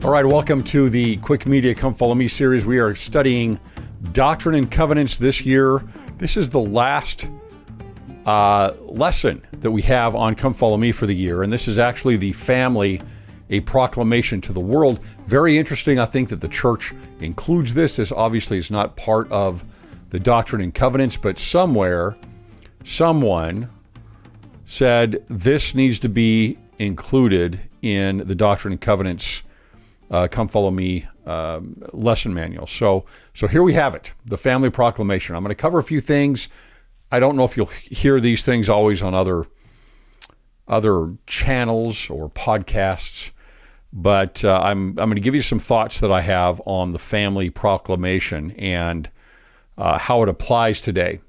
All right, welcome to the Cwic Media Come Follow Me series. We are studying Doctrine and Covenants this year. This is the last lesson that we have on Come Follow Me for the year, and this is actually the Family, a Proclamation to the World. Very interesting, I think, that the church includes this. This obviously is not part of the Doctrine and Covenants, but somewhere, someone said this needs to be included in the Doctrine and Covenants Come Follow Me lesson manual. So here we have it, the Family Proclamation. I'm going to cover a few things. I don't know if you'll hear these things always on other channels or podcasts, but I'm going to give you some thoughts that I have on the Family Proclamation and how it applies today.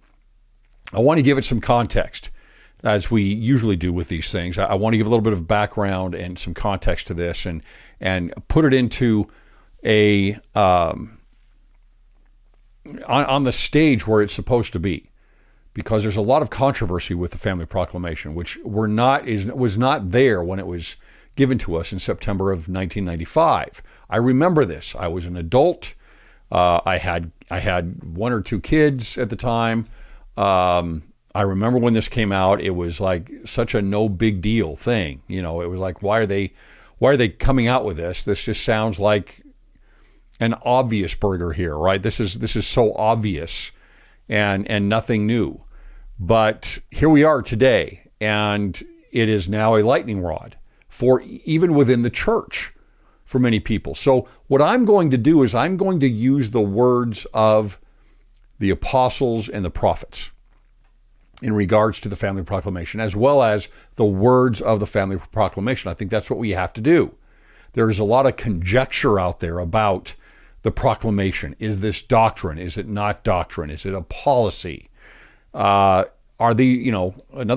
I want to give it some context, as we usually do with these things. I want to give a little bit of background and some context to this and put it into on the stage where it's supposed to be, because there's a lot of controversy with the Family Proclamation, which was not there when it was given to us in September of 1995. I remember this. I was an adult. I had one or two kids at the time. I remember when this came out, it was like such a no big deal thing. You know, it was like, why are they coming out with this? This just sounds like an obvious burger here, right? This is so obvious and nothing new. But here we are today, and it is now a lightning rod for even within the church for many people. So what I'm going to do is I'm going to use the words of the apostles and the prophets in regards to the Family Proclamation, as well as the words of the Family Proclamation. I think that's what we have to do. There is a lot of conjecture out there about the proclamation. Is this doctrine? Is it not doctrine? Is it a policy? Another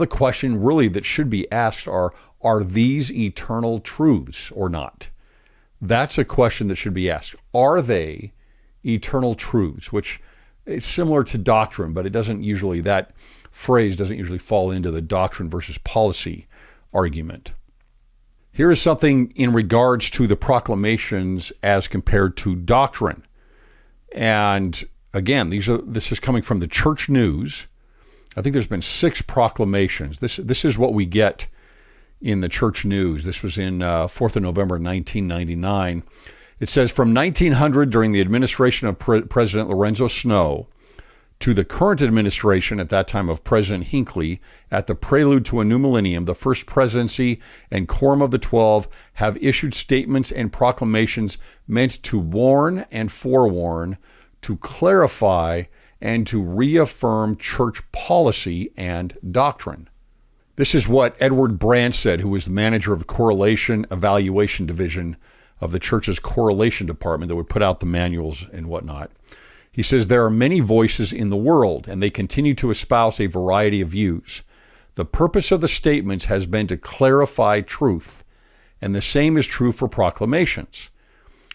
question really that should be asked are these eternal truths or not? That's a question that should be asked. Are they eternal truths? Which is similar to doctrine, but that phrase doesn't usually fall into the doctrine versus policy argument. Here is something in regards to the proclamations as compared to doctrine. And again, this is coming from the church news. I think there's been 6 proclamations. This is what we get in the church news. This was in 4th of November, 1999. It says, from 1900, during the administration of President Lorenzo Snow, to the current administration at that time of President Hinckley, at the prelude to a new millennium, the First Presidency and Quorum of the 12 have issued statements and proclamations meant to warn and forewarn, to clarify, and to reaffirm church policy and doctrine. This is what Edward Brandt said, who was the manager of the Correlation Evaluation Division of the church's Correlation Department that would put out the manuals and whatnot. He says, there are many voices in the world, and they continue to espouse a variety of views. The purpose of the statements has been to clarify truth, and the same is true for proclamations.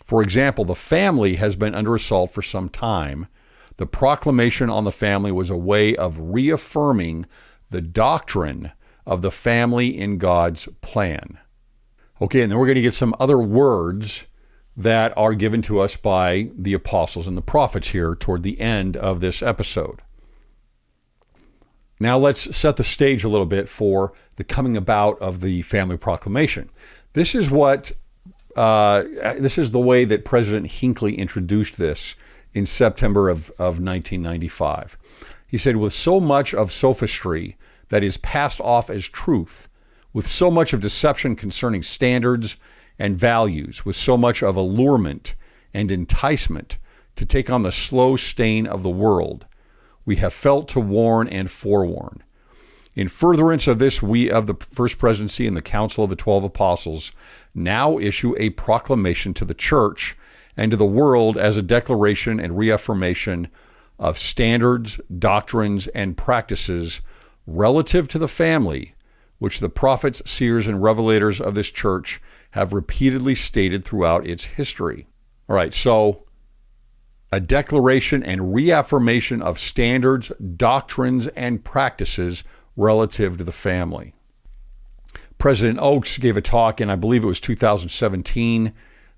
For example, the family has been under assault for some time. The proclamation on the family was a way of reaffirming the doctrine of the family in God's plan. Okay, and then we're going to get some other words that are given to us by the apostles and the prophets here toward the end of this episode. Now let's set the stage a little bit for the coming about of the Family Proclamation. This is the way that President Hinckley introduced this in September of 1995. He said, with so much of sophistry that is passed off as truth, with so much of deception concerning standards and values, with so much of allurement and enticement to take on the slow stain of the world, we have felt to warn and forewarn. In furtherance of this, we of the First Presidency and the Council of the 12 Apostles now issue a proclamation to the church and to the world as a declaration and reaffirmation of standards, doctrines, and practices relative to the family, which the prophets, seers, and revelators of this church have repeatedly stated throughout its history. All right, so a declaration and reaffirmation of standards, doctrines, and practices relative to the family. President Oaks gave a talk in, I believe it was 2017,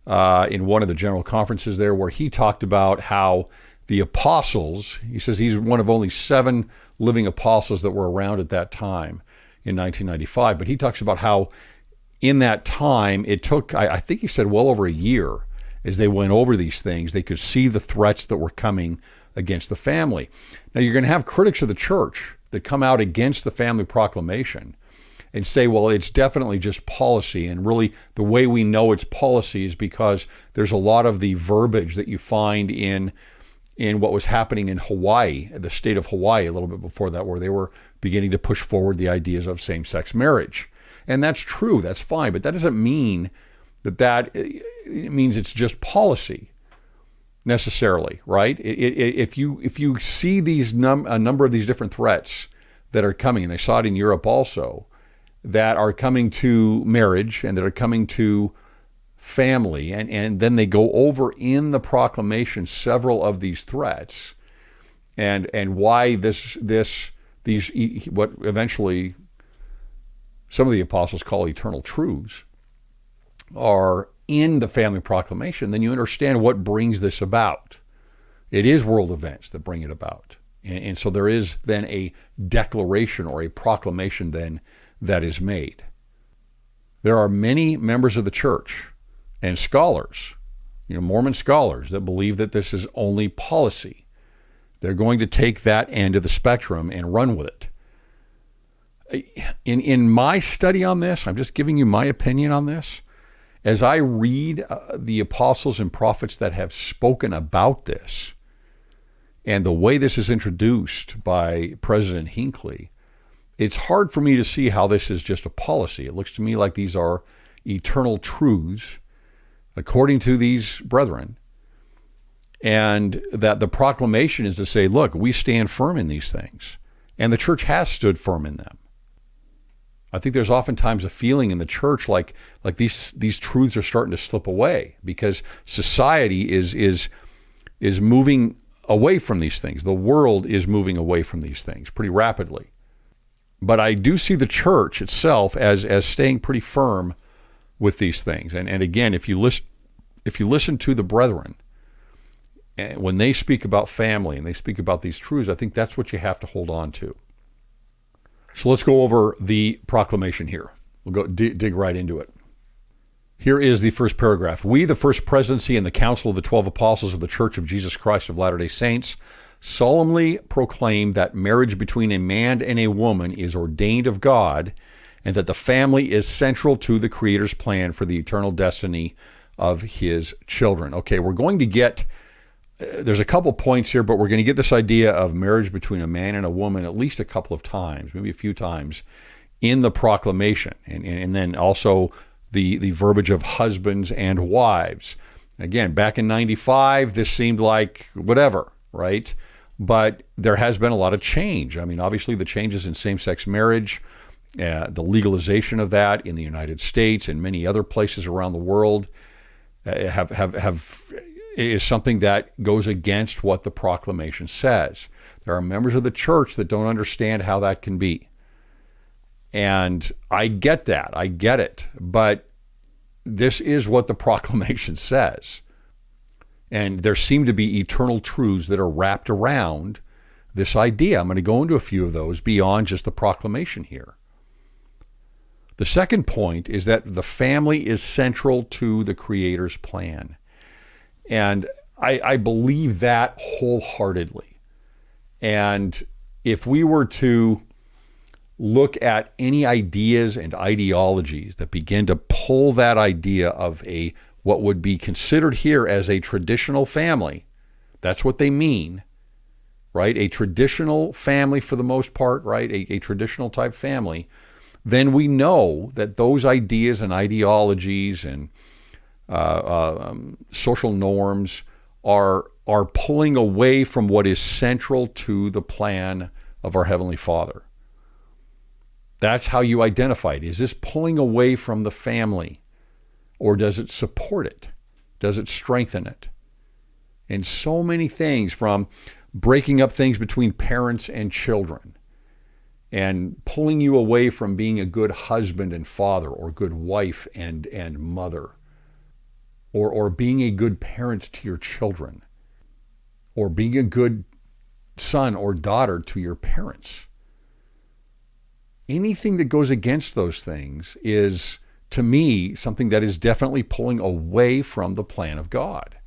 in one of the general conferences there, where he talked about how the apostles, he says he's one of only 7 living apostles that were around at that time in 1995, but he talks about how in that time it took, I think he said well over a year, as they went over these things, they could see the threats that were coming against the family. Now, you're going to have critics of the church that come out against the Family Proclamation and say, well, it's definitely just policy. And really, the way we know it's policy is because there's a lot of the verbiage that you find in what was happening in Hawaii, the state of Hawaii, a little bit before that, where they were beginning to push forward the ideas of same-sex marriage. And that's true, that's fine, but that doesn't mean that it means it's just policy necessarily, right? If you see these a number of these different threats that are coming, and they saw it in Europe also, that are coming to marriage and that are coming to family, and then they go over in the proclamation several of these threats, and why these what eventually some of the apostles call eternal truths are in the Family Proclamation, then you understand what brings this about. It is world events that bring it about. And so there is then a declaration or a proclamation then that is made. There are many members of the church and scholars, Mormon scholars, that believe that this is only policy. They're going to take that end of the spectrum and run with it. In my study on this, I'm just giving you my opinion on this. As I read the apostles and prophets that have spoken about this, and the way this is introduced by President Hinckley, it's hard for me to see how this is just a policy. It looks to me like these are eternal truths, according to these brethren, and that the proclamation is to say, look, we stand firm in these things, and the church has stood firm in them. I think there's oftentimes a feeling in the church like these truths are starting to slip away because society is moving away from these things. The world is moving away from these things pretty rapidly. But I do see the church itself as staying pretty firm with these things. And again, if you listen to the brethren, when they speak about family and they speak about these truths, I think that's what you have to hold on to. So let's go over the proclamation here. We'll go dig right into it. Here is the first paragraph. We, the First Presidency and the Council of the 12 Apostles of the Church of Jesus Christ of Latter-day Saints, solemnly proclaim that marriage between a man and a woman is ordained of God, and that the family is central to the Creator's plan for the eternal destiny of His children. Okay, we're going to get, there's a couple points here, but we're going to get this idea of marriage between a man and a woman at least a couple of times, maybe a few times, in the proclamation. And then also the verbiage of husbands and wives. Again, back in 95, this seemed like whatever, right? But there has been a lot of change. I mean, obviously the changes in same-sex marriage, the legalization of that in the United States and many other places around the world is something that goes against what the proclamation says. There are members of the church that don't understand how that can be. And I get that. I get it. But this is what the proclamation says. And there seem to be eternal truths that are wrapped around this idea. I'm going to go into a few of those beyond just the proclamation here. The second point is that the family is central to the Creator's plan. And I believe that wholeheartedly. And if we were to look at any ideas and ideologies that begin to pull that idea of what would be considered here as a traditional family, that's what they mean, right? A traditional family for the most part, right? A traditional type family, then we know that those ideas and ideologies and social norms are pulling away from what is central to the plan of our Heavenly Father. That's how you identify it. Is this pulling away from the family, or does it support it? Does it strengthen it? And so many things, from breaking up things between parents and children and pulling you away from being a good husband and father or good wife and mother. or being a good parent to your children, or being a good son or daughter to your parents. Anything that goes against those things is, to me, something that is definitely pulling away from the plan of God.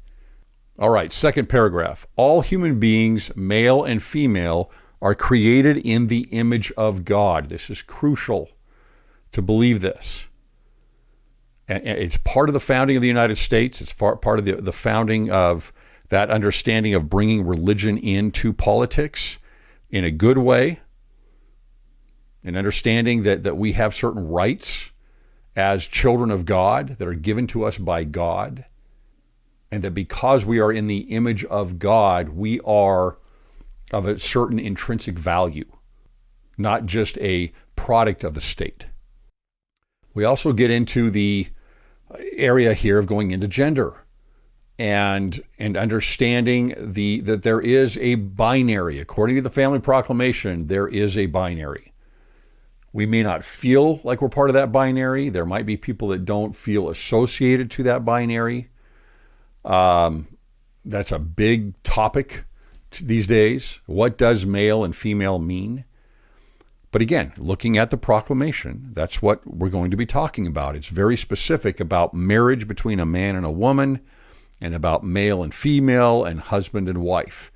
All right, second paragraph. All human beings, male and female, are created in the image of God. This is crucial to believe this. And it's part of the founding of the United States. It's part of the founding of that understanding of bringing religion into politics in a good way, and understanding that we have certain rights as children of God that are given to us by God, and that because we are in the image of God, we are of a certain intrinsic value, not just a product of the state. We also get into the area here of going into gender and understanding that there is a binary. According to the Family Proclamation, there is a binary. We may not feel like we're part of that binary. There might be people that don't feel associated to that binary. That's a big topic these days. What does male and female mean? But again, looking at the proclamation, that's what we're going to be talking about. It's very specific about marriage between a man and a woman, and about male and female, and husband and wife.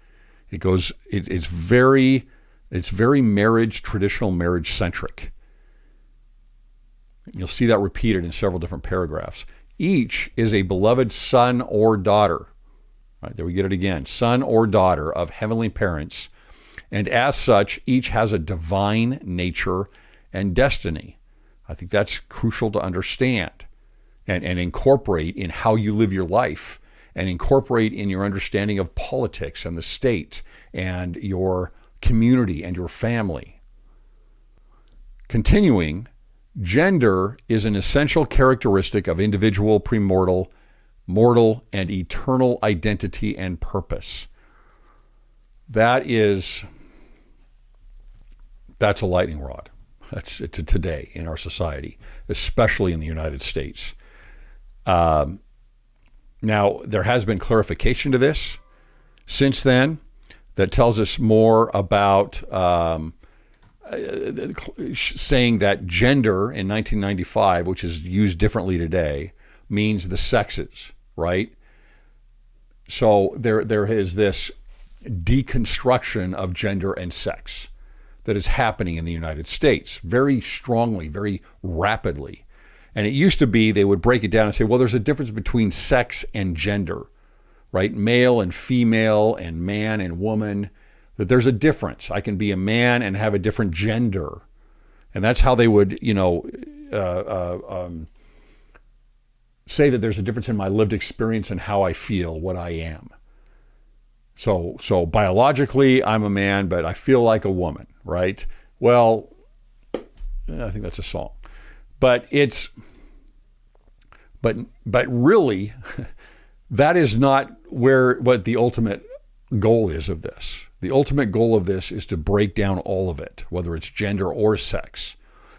It's very marriage, traditional marriage centric. You'll see that repeated in several different paragraphs. Each is a beloved son or daughter. Right, there we get it again. Son or daughter of heavenly parents. And as such, each has a divine nature and destiny. I think that's crucial to understand and incorporate in how you live your life, and incorporate in your understanding of politics and the state and your community and your family. Continuing, gender is an essential characteristic of individual, premortal, mortal, and eternal identity and purpose. That's a lightning rod. That's to today in our society, especially in the United States. Now, there has been clarification to this since then that tells us more about saying that gender in 1995, which is used differently today, means the sexes, right? So there is this deconstruction of gender and sex that is happening in the United States very strongly, very rapidly. And it used to be they would break it down and say, well, there's a difference between sex and gender, right? Male and female and man and woman, that there's a difference. I can be a man and have a different gender. And that's how they would, say that there's a difference in my lived experience and how I feel, what I am. So biologically, I'm a man, but I feel like a woman, right? Well, I think that's a song. But really, that is not what the ultimate goal is of this. The ultimate goal of this is to break down all of it, whether it's gender or sex.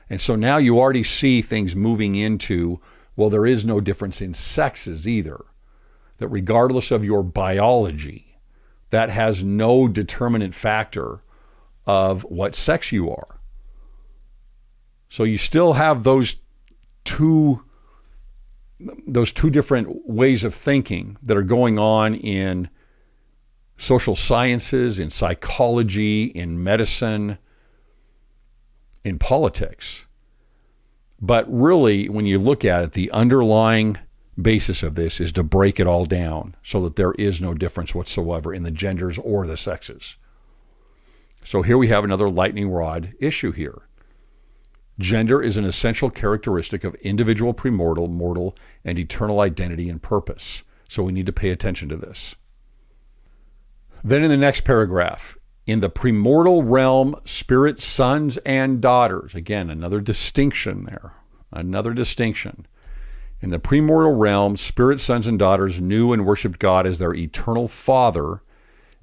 And so now you already see things moving into, well, there is no difference in sexes either. That regardless of your biology, that has no determinant factor of what sex you are. So you still have those two different ways of thinking that are going on in social sciences, in psychology, in medicine, in politics. But really, when you look at it, the underlying basis of this is to break it all down so that there is no difference whatsoever in the genders or the sexes. So here we have another lightning rod issue here. Gender is an essential characteristic of individual, premortal, mortal, and eternal identity and purpose. So we need to pay attention to this. Then in the next paragraph, in the premortal realm, spirit sons and daughters. Again, another distinction there. Another distinction. In the premortal realm, spirit sons and daughters knew and worshiped God as their eternal Father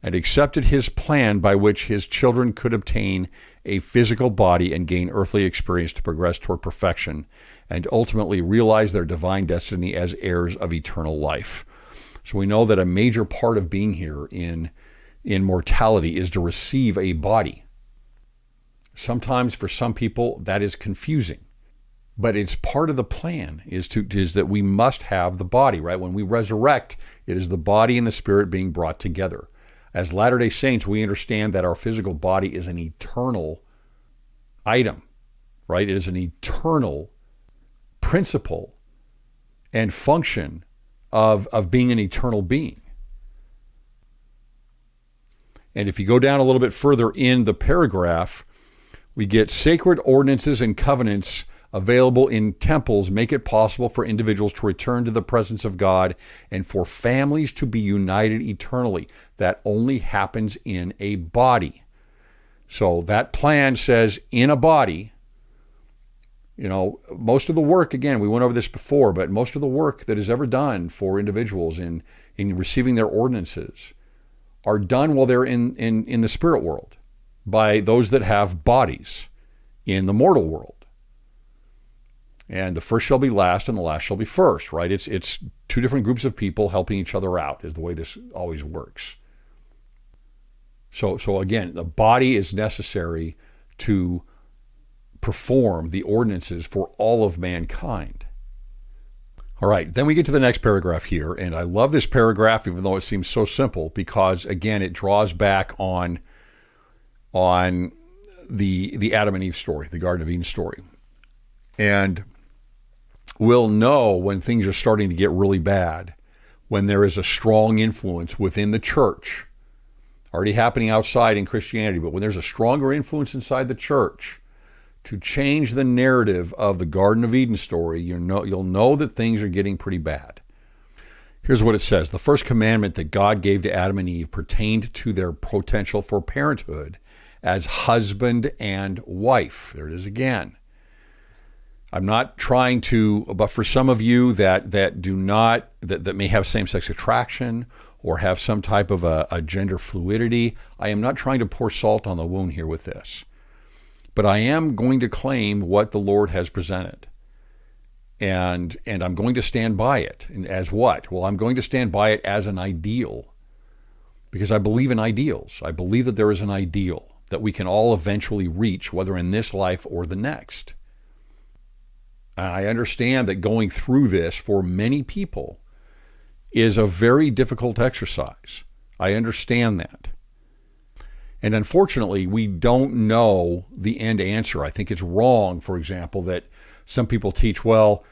and accepted his plan by which his children could obtain a physical body and gain earthly experience to progress toward perfection and ultimately realize their divine destiny as heirs of eternal life. So we know that a major part of being here in mortality is to receive a body. Sometimes for some people that is confusing, but it's part of the plan is that we must have the body, right? When we resurrect, it is the body and the spirit being brought together. As Latter-day Saints, we understand that our physical body is an eternal item, right? It is an eternal principle and function of being an eternal being. And if you go down a little bit further in the paragraph, we get sacred ordinances and covenants available in temples make it possible for individuals to return to the presence of God and for families to be united eternally. That only happens in a body. So that plan says in a body, most of the work, again, we went over this before, but most of the work that is ever done for individuals in receiving their ordinances are done while they're in the spirit world by those that have bodies in the mortal world. And the first shall be last and the last shall be first, right? It's two different groups of people helping each other out is the way this always works. So again, the body is necessary to perform the ordinances for all of mankind. All right, then we get to the next paragraph here, and I love this paragraph, even though it seems so simple, because again, it draws back on the Adam and Eve story, the Garden of Eden story. And we'll know when things are starting to get really bad, when there is a strong influence within the church, already happening outside in Christianity, but when there's a stronger influence inside the church to change the narrative of the Garden of Eden story, you'll know that things are getting pretty bad. Here's what it says. The first commandment that God gave to Adam and Eve pertained to their potential for parenthood as husband and wife. There it is again. I'm not trying to, but for some of you that may have same-sex attraction or have some type of a gender fluidity, I am not trying to pour salt on the wound here with this. But I am going to claim what the Lord has presented. And I'm going to stand by it. And as what? Well, I'm going to stand by it as an ideal. Because I believe in ideals. I believe that there is an ideal that we can all eventually reach, whether in this life or the next. And I understand that going through this for many people is a very difficult exercise. I understand that. And unfortunately, we don't know the end answer. I think it's wrong, for example, that some people teach, well,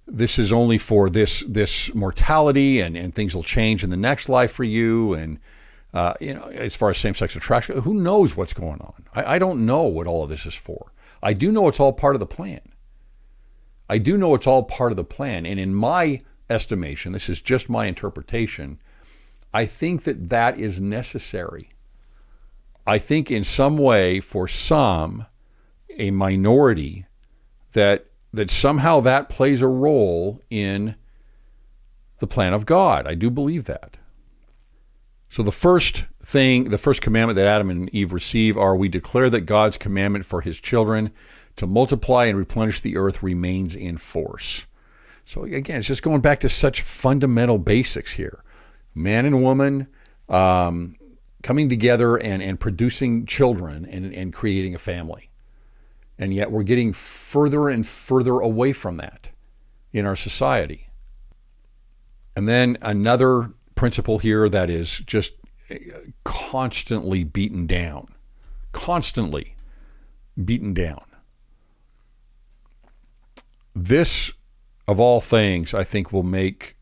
this is only for this mortality and things will change in the next life for you. And, as far as same-sex attraction, who knows what's going on? I don't know what all of this is for. I do know it's all part of the plan. And in my estimation, this is just my interpretation, I think that is necessary. I think in some way, for some, a minority, that somehow that plays a role in the plan of God. I do believe that. So the first commandment that Adam and Eve receive are, we declare that God's commandment for his children to multiply and replenish the earth remains in force. So again, it's just going back to such fundamental basics here. Man and woman coming together and producing children and creating a family. And yet we're getting further and further away from that in our society. And then another principle here that is just constantly beaten down. This, of all things, I think will make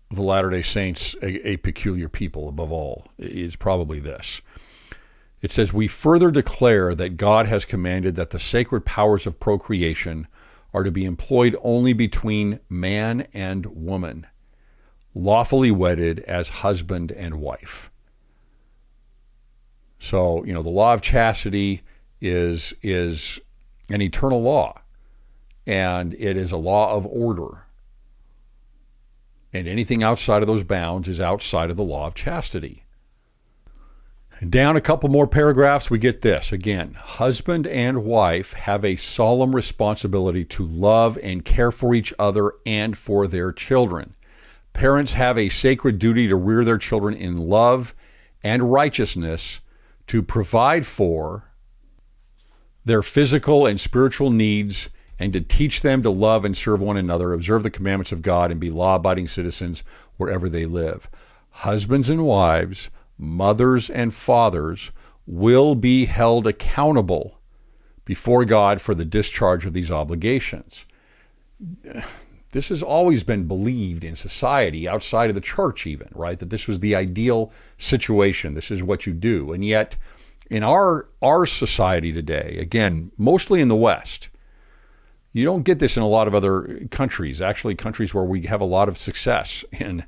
the Latter-day Saints a peculiar people above all, is probably this. It says, we further declare that God has commanded that the sacred powers of procreation are to be employed only between man and woman, lawfully wedded as husband and wife. So, the law of chastity is an eternal law, and it is a law of order. And anything outside of those bounds is outside of the law of chastity. Down a couple more paragraphs, we get this. Again, husband and wife have a solemn responsibility to love and care for each other and for their children. Parents have a sacred duty to rear their children in love and righteousness, to provide for their physical and spiritual needs, and to teach them to love and serve one another, observe the commandments of God, and be law-abiding citizens wherever they live. Husbands and wives, mothers and fathers will be held accountable before God for the discharge of these obligations. This has always been believed in society, outside of the church even, right? That this was the ideal situation. This is what you do. And yet, in our society today, again, mostly in the West, you don't get this in a lot of other countries, actually countries where we have a lot of success in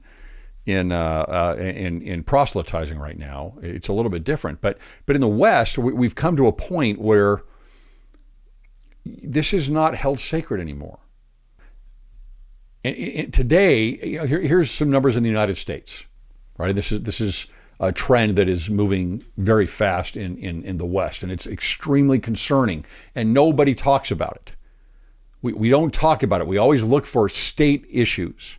proselytizing right now. It's a little bit different. But in the West, we've come to a point where this is not held sacred anymore. And today, here's some numbers in the United States, right? This is a trend that is moving very fast in the West, and it's extremely concerning, and nobody talks about it. We don't talk about it. We always look for state issues.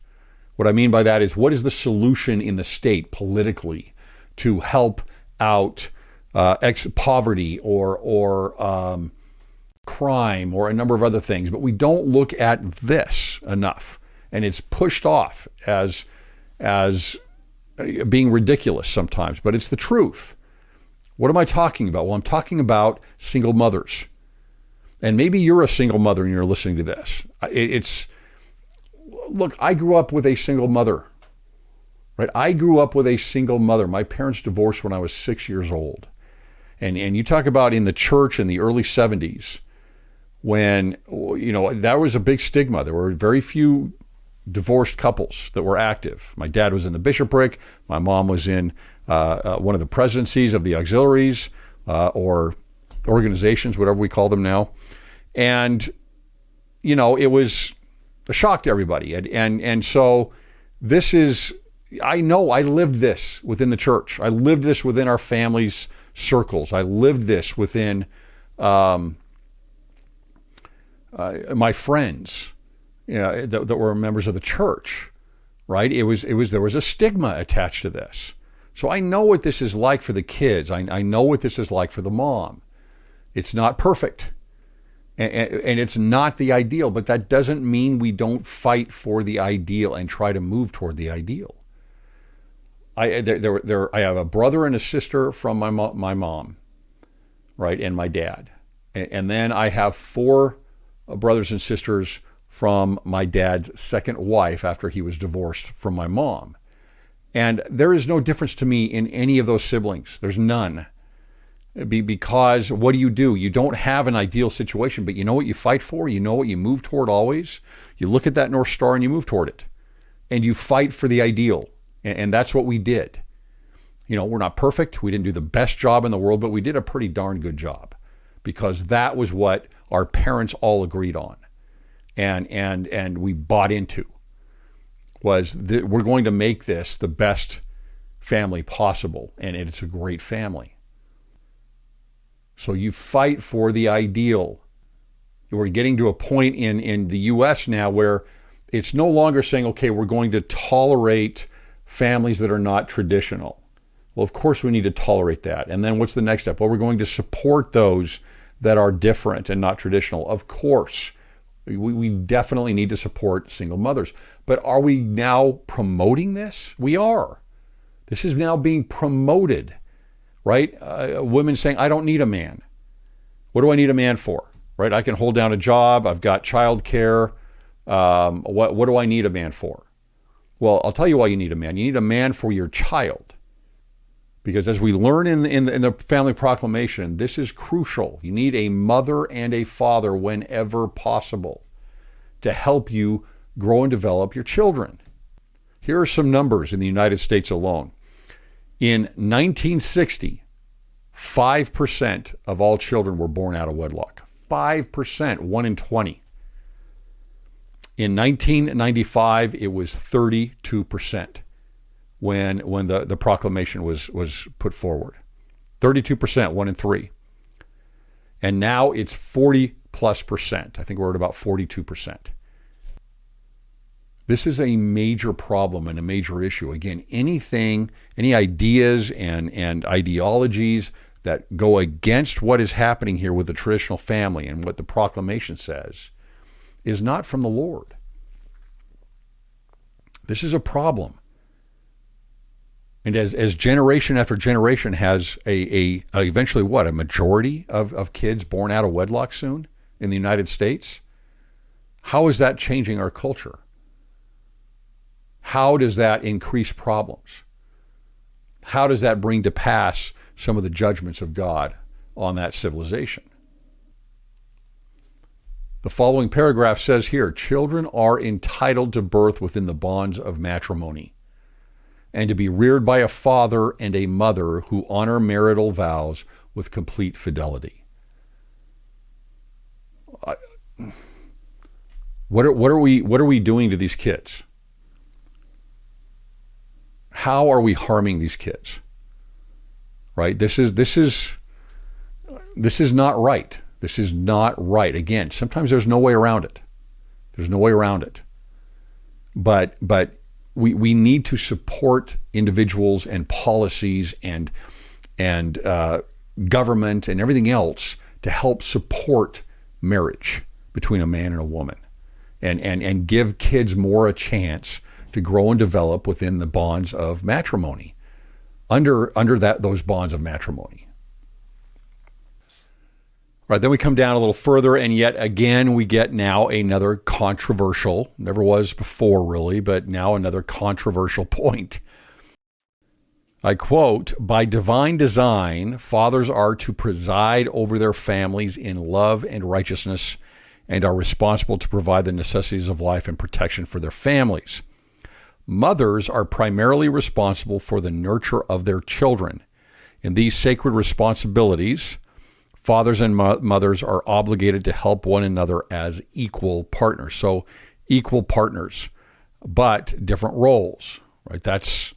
What I mean by that is, what is the solution in the state politically to help out poverty or crime or a number of other things? But we don't look at this enough, and it's pushed off as being ridiculous sometimes. But it's the truth. What am I talking about? Well, I'm talking about single mothers. And maybe you're a single mother and you're listening to this. Look, I grew up with a single mother, right? I grew up with a single mother. My parents divorced when I was 6 years old. And you talk about in the church in the early 70s, when, that was a big stigma. There were very few divorced couples that were active. My dad was in the bishopric. My mom was in one of the presidencies of the auxiliaries or organizations, whatever we call them now. And, it was a shock to everybody. And so this is, I know I lived this within the church. I lived this within our family's circles. I lived this within my friends, that were members of the church, right? There was a stigma attached to this. So I know what this is like for the kids. I know what this is like for the mom. It's not perfect, and it's not the ideal, but that doesn't mean we don't fight for the ideal and try to move toward the ideal. I have a brother and a sister from my mom, right, and my dad. And then I have 4 brothers and sisters from my dad's second wife after he was divorced from my mom. And there is no difference to me in any of those siblings. There's none. Because what do? You don't have an ideal situation, but you know what you fight for? You know what you move toward always? You look at that North Star and you move toward it. And you fight for the ideal. And that's what we did. We're not perfect. We didn't do the best job in the world, but we did a pretty darn good job. Because that was what our parents all agreed on. And we bought into. Was that we're going to make this the best family possible. And it's a great family. So you fight for the ideal. We're getting to a point in the U.S. now where it's no longer saying, okay, we're going to tolerate families that are not traditional. Well, of course we need to tolerate that. And then what's the next step? Well, we're going to support those that are different and not traditional. Of course, we definitely need to support single mothers. But are we now promoting this? We are. This is now being promoted. Right? Women saying, I don't need a man. What do I need a man for? Right? I can hold down a job. I've got childcare. What do I need a man for? Well, I'll tell you why you need a man. You need a man for your child. Because as we learn in the Family Proclamation, this is crucial. You need a mother and a father whenever possible to help you grow and develop your children. Here are some numbers in the United States alone. In 1960, 5% of all children were born out of wedlock. 5%, 1 in 20. In 1995, it was 32% when the proclamation was put forward. 32%, 1 in 3. And now it's 40+%. I think we're at about 42%. This is a major problem and a major issue. Again, any ideas and ideologies that go against what is happening here with the traditional family and what the proclamation says is not from the Lord. This is a problem. And as generation after generation has eventually a majority of kids born out of wedlock soon in the United States, how is that changing our culture? How does that increase problems? How does that bring to pass some of the judgments of God on that civilization? The following paragraph says here, children are entitled to birth within the bonds of matrimony and to be reared by a father and a mother who honor marital vows with complete fidelity. What are we doing to these kids? How are we harming these kids? Right? This is not right. This is not right. Again, sometimes there's no way around it. There's no way around it. But we need to support individuals and policies and government and everything else to help support marriage between a man and a woman, and give kids more a chance to grow and develop within the bonds of matrimony, under those bonds of matrimony. Right, then we come down a little further, and yet again we get now another controversial, never was before really, but now another controversial point. I quote, "By divine design, fathers are to preside over their families in love and righteousness and are responsible to provide the necessities of life and protection for their families. Mothers are primarily responsible for the nurture of their children. In these sacred responsibilities, fathers and mothers are obligated to help one another as equal partners." So equal partners, but different roles, right? That's,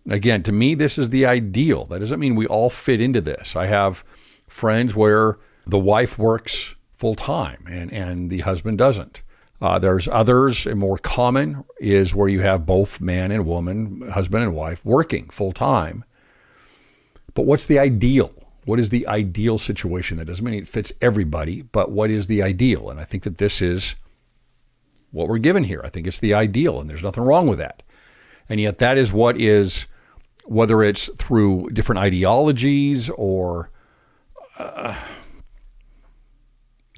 again, to me, this is the ideal. That doesn't mean we all fit into this. I have friends where the wife works full time and the husband doesn't. There's others, and more common is where you have both man and woman, husband and wife, working full time. But what's the ideal? What is the ideal situation? That doesn't mean it fits everybody, but what is the ideal? And I think that this is what we're given here. I think it's the ideal, and there's nothing wrong with that. And yet that is what is, whether it's through different ideologies or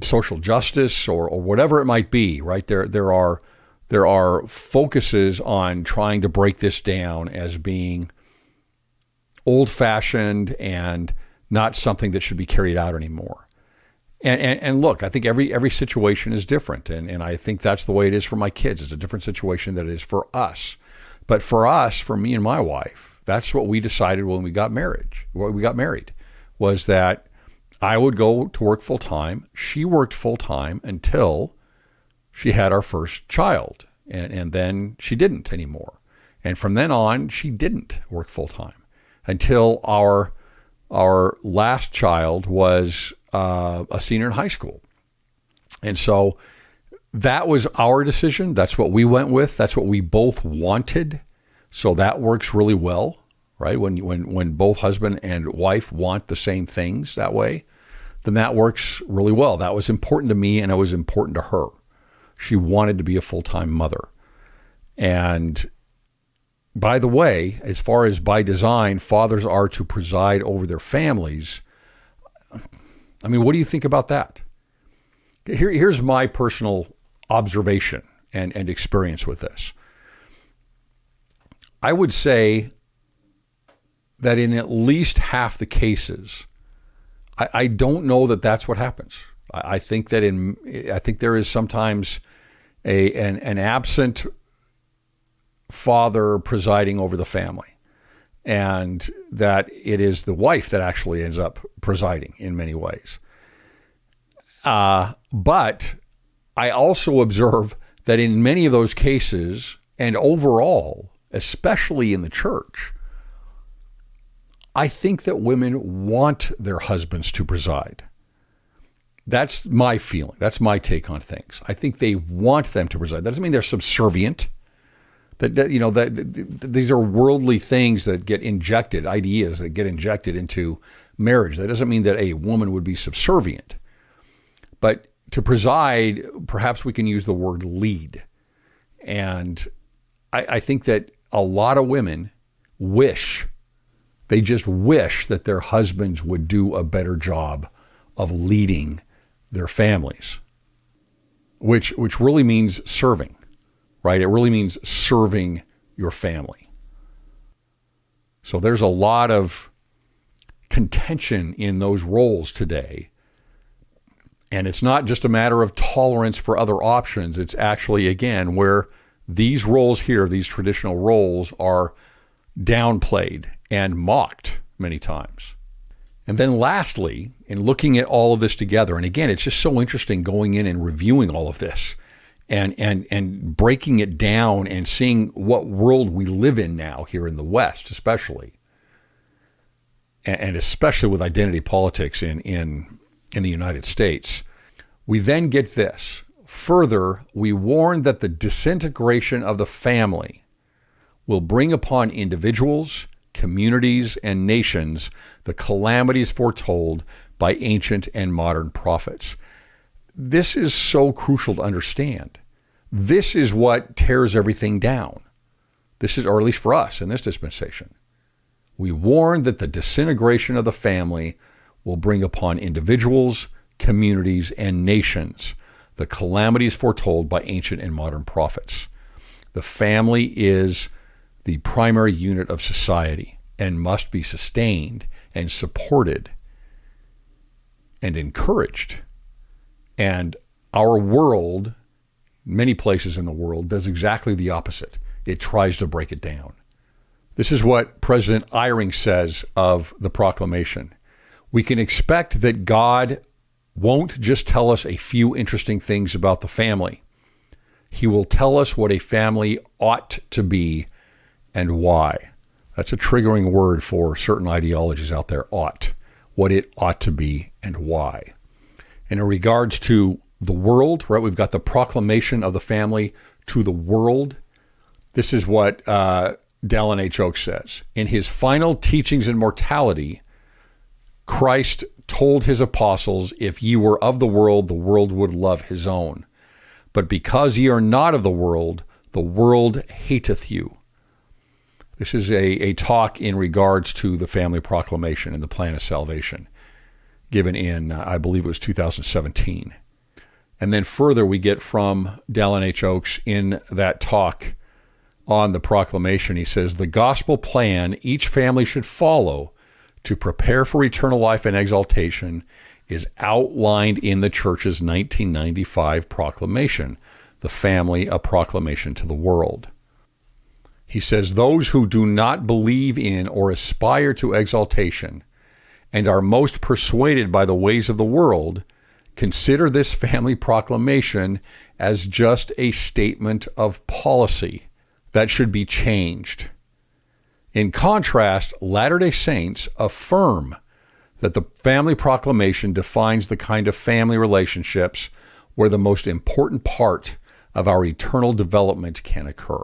social justice or whatever it might be, right? There are focuses on trying to break this down as being old-fashioned and not something that should be carried out anymore. And look, I think every situation is different, and I think that's the way it is for my kids. It's a different situation than it is for us. But for us, for me and my wife, that's what we decided when we got married, was that I would go to work full time. She worked full time until she had our first child, and then she didn't anymore. And from then on, she didn't work full time until our last child was a senior in high school. And so that was our decision. That's what we went with. That's what we both wanted. So that works really well, right? When both husband and wife want the same things that way, then that works really well. That was important to me, and it was important to her. She wanted to be a full-time mother. And by the way, as far as by design, fathers are to preside over their families. I mean, what do you think about that? Here's my personal observation and experience with this. I would say that in at least half the cases, I don't know that that's what happens. I think that I think there is sometimes an absent father presiding over the family, and that it is the wife that actually ends up presiding in many ways. But I also observe that in many of those cases, and overall, especially in the church, I think that women want their husbands to preside. That's my feeling. That's my take on things. I think they want them to preside. That doesn't mean they're subservient. These are worldly things that get injected, ideas that get injected into marriage. That doesn't mean that a woman would be subservient. But to preside, perhaps we can use the word lead. And I think that a lot of women they just wish that their husbands would do a better job of leading their families, which really means serving, right? It really means serving your family. So there's a lot of contention in those roles today. And it's not just a matter of tolerance for other options. It's actually, again, where these roles here, these traditional roles, are downplayed and mocked many times. And then lastly, in looking at all of this together, and again, it's just so interesting going in and reviewing all of this and breaking it down and seeing what world we live in now here in the West, especially, and especially with identity politics in the United States. We then get this. Further, we warn that the disintegration of the family will bring upon individuals, communities, and nations the calamities foretold by ancient and modern prophets. This is so crucial to understand. This is what tears everything down. This is, or at least for us in this dispensation. We warn that the disintegration of the family will bring upon individuals, communities, and nations the calamities foretold by ancient and modern prophets. The family is the primary unit of society and must be sustained and supported and encouraged. And our world, many places in the world, does exactly the opposite. It tries to break it down. This is what President Eyring says of the proclamation. We can expect that God won't just tell us a few interesting things about the family. He will tell us what a family ought to be and why. That's a triggering word for certain ideologies out there, ought. What it ought to be and why. And in regards to the world, right, we've got the proclamation of the family to the world. This is what Dallin H. Oaks says. In his final teachings in mortality, Christ told his apostles, if ye were of the world would love his own. But because ye are not of the world hateth you. This is a talk in regards to the family proclamation and the plan of salvation, given in, I believe it was 2017. And then further, we get from Dallin H. Oaks in that talk on the proclamation. He says, the gospel plan each family should follow to prepare for eternal life and exaltation is outlined in the church's 1995 proclamation, The Family, a Proclamation to the World. He says, those who do not believe in or aspire to exaltation and are most persuaded by the ways of the world consider this family proclamation as just a statement of policy that should be changed. In contrast, Latter-day Saints affirm that the family proclamation defines the kind of family relationships where the most important part of our eternal development can occur.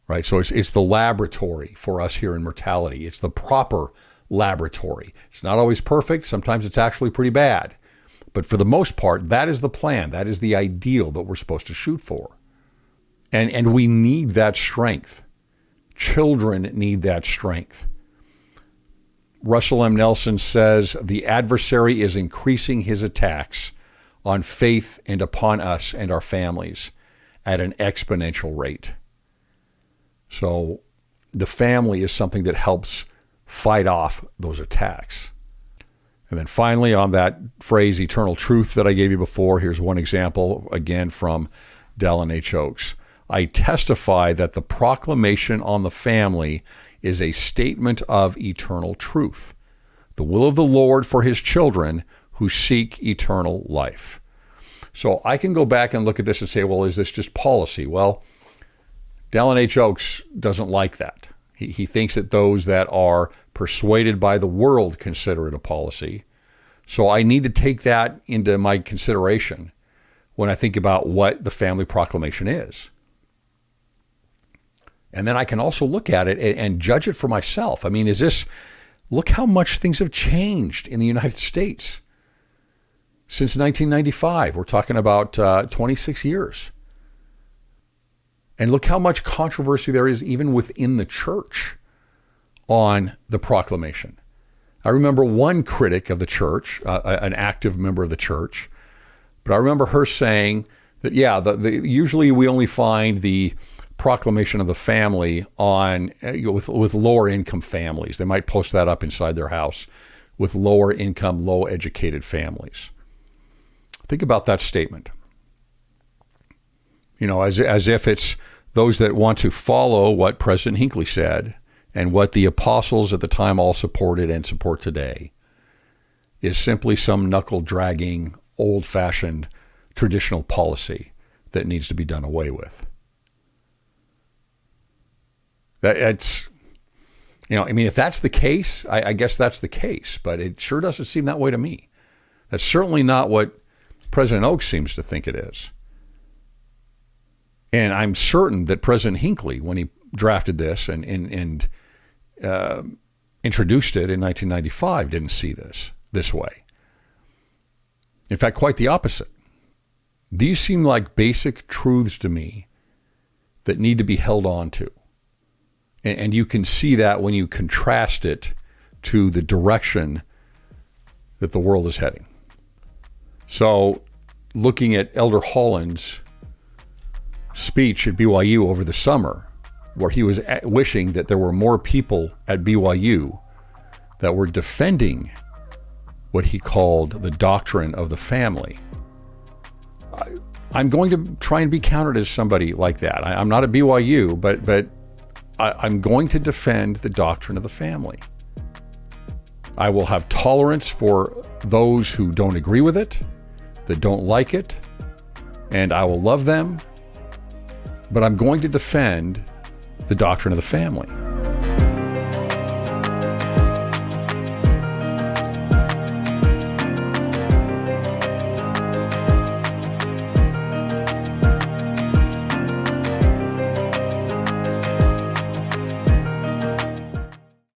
Right? So it's the laboratory for us here in mortality. It's the proper laboratory. It's not always perfect. Sometimes it's actually pretty bad. But for the most part, that is the plan. That is the ideal that we're supposed to shoot for. And we need that strength. Children need that strength. Russell M. Nelson says, the adversary is increasing his attacks on faith and upon us and our families at an exponential rate. So the family is something that helps fight off those attacks. And then finally, on that phrase, eternal truth that I gave you before, here's one example, again from Dallin H. Oaks. I testify that the proclamation on the family is a statement of eternal truth, the will of the Lord for his children who seek eternal life. So I can go back and look at this and say, well, is this just policy? Well, Dallin H. Oaks doesn't like that. He thinks that those that are persuaded by the world consider it a policy. So I need to take that into my consideration when I think about what the Family Proclamation is. And then I can also look at it and judge it for myself. I mean, look how much things have changed in the United States since 1995. We're talking about 26 years. And look how much controversy there is even within the church on the proclamation. I remember one critic of the church, an active member of the church, but I remember her saying that, usually we only find the proclamation of the family on with lower income families. They might post that up inside their house with lower income, low educated families. Think about that statement. As if it's those that want to follow what President Hinckley said and what the apostles at the time all supported and support today is simply some knuckle-dragging, old-fashioned, traditional policy that needs to be done away with. If that's the case, I guess that's the case, but it sure doesn't seem that way to me. That's certainly not what President Oaks seems to think it is. And I'm certain that President Hinckley, when he drafted this and introduced it in 1995, didn't see this way. In fact, quite the opposite. These seem like basic truths to me that need to be held on to. And you can see that when you contrast it to the direction that the world is heading. So looking at Elder Holland's speech at BYU over the summer, where he was wishing that there were more people at BYU that were defending what he called the doctrine of the family. I'm going to try and be counted as somebody like that. I'm not at BYU, but I'm going to defend the doctrine of the family. I will have tolerance for those who don't agree with it, that don't like it, and I will love them, but I'm going to defend the doctrine of the family.